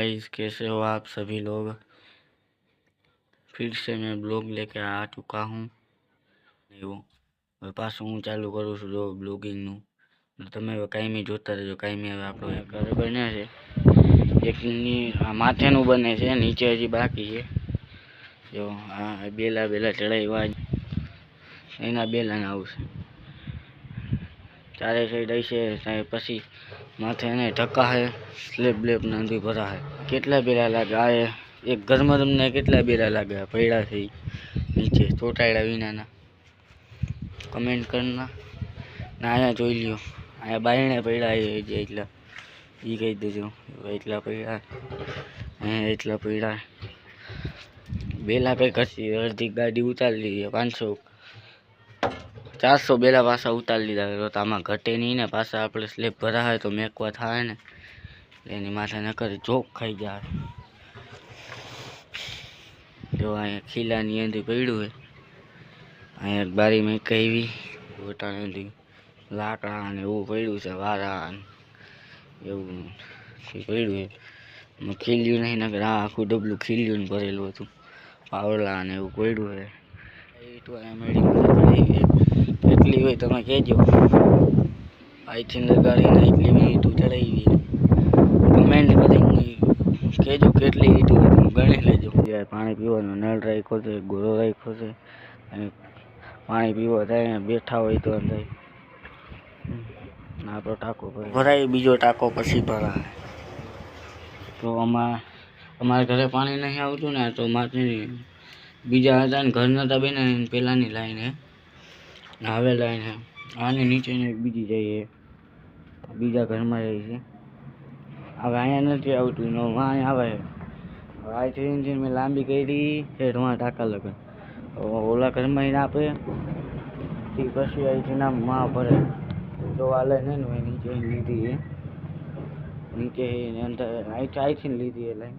Guys, कैसे हो आप सभी लोग। फिर से मैं ब्लॉग लेके आ चुका हूँ। पास हूँ चालू करूँ છું જો બ્લોગિંગનું તમે કાયમી જોતા રહેજો। કાયમી હવે આપણો ઘર બને છે, એકની માથેનું બને છે, નીચે હજી બાકી છે। જો આ બેલા ચડાવ્યા, એના બેલાને આવશે ચારે સાઈડ હશે, પછી માથે એને ઢકા હે, સ્લેબ બ્લેબ નાંદી ભરા હે। કેટલા બેલા લાગે આ એક ઘરમાં તમને કેટલા બેલા લાગે પડ્યા છે નીચે ચોટાડ્યા વિનાના, કમેન્ટ કરના ના। અહીંયા જોઈ લ્યો, અહીંયા બાયણે પડ્યા છે એટલા, એ કહી દેજો એટલા પડ્યા, અહીંયા એટલા પડ્યા બેલા। કંઈક હશે, અડધી ગાડી ઉતારી લીધી, 400 બેલા પાછા ઉતારી લીધા। તો આમાં ઘટે નહીં ને, પાછા આપણે સ્લેબ ભરા હોય તો મેકવા થાય ને, એની માથે નકર જોક ખાઈ જાય। જો અહીંયા ખીલાની અંદર પડ્યું હોય, અહીંયા બારી મેં કહી ગોટાણેથી લાકડા ને એવું પડ્યું છે, વારા એવું પડ્યું છે, ખીલ્યું નહીં નકર આ આખું ડબલું ખીલ્યું ભરેલું હતું, પાવડા ને એવું પડ્યું છે। તો કેટલી હોય તમે કહેજો, અહીંથી ગાડીને એટલી ઈંટું ચડાવી, કમેન્ટ કરી કહેજો કેટલી ઈંટું હોય તમે ગણી લેજો। પાણી પીવાનો નળ રાખ્યો છે, ગોળો રાખ્યો છે, અને પાણી પીવા થાય બેઠા હોય તો અંદર આપણો ટાંકો ભરાય, બીજો ટાંકો પછી ભરાય। તો અમારા ઘરે પાણી નહીં આવતું ને, તો માથે બીજા હતા ને ઘર નતા બેને પેલાની લાઈન હે, હવે લાઈન હે આની નીચેની બીજી જઈએ, બીજા ઘરમાં જાય છે। હવે અહીંયા નથી આવતું, અહીંયા આવે અહીંથી મેં લાંબી કરી છે, ધોવા ટાંકા લગન ઓલા ઘરમાં એને આપે, પછી અહીંથી ના માં ભરે તો હાલે ને નીચે લીધી છે, નીચે અંદર અહીંથી લીધી એ લાઈન,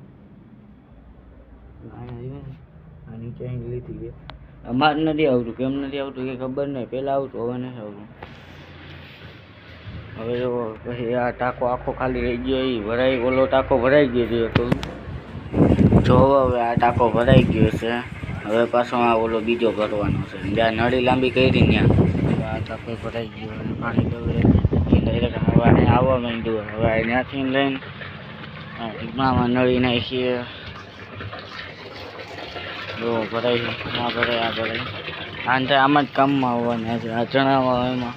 અહીંયા નીચે અહીં લીધી છે। અમારે નથી આવતું, કેમ નથી આવતું એ ખબર નહીં, પહેલાં આવતું હવે નથી આવતું। હવે જો પછી આ ટાંકો આખો ખાલી રહી ગયો, એ ભરાઈ ઓલો ટાંકો ભરાઈ ગયો હતો, જો હવે આ ટાંકો ભરાઈ ગયો છે, હવે પાછો આ ઓલો બીજો ભરવાનો છે, જ્યાં નળી લાંબી કરી ત્યાં આ ટાંકો ભરાઈ ગયો, પાણી હવે ડાયરેક્ટ આવવા માંડ્યું। હવે ત્યાંથી લઈને ટીપણામાં નળી નાખીએ, જો ભરાય ના ભરાય આ ભરાય, આમ જ કામમાં આવવાના છે, આ ચણાવા એમાં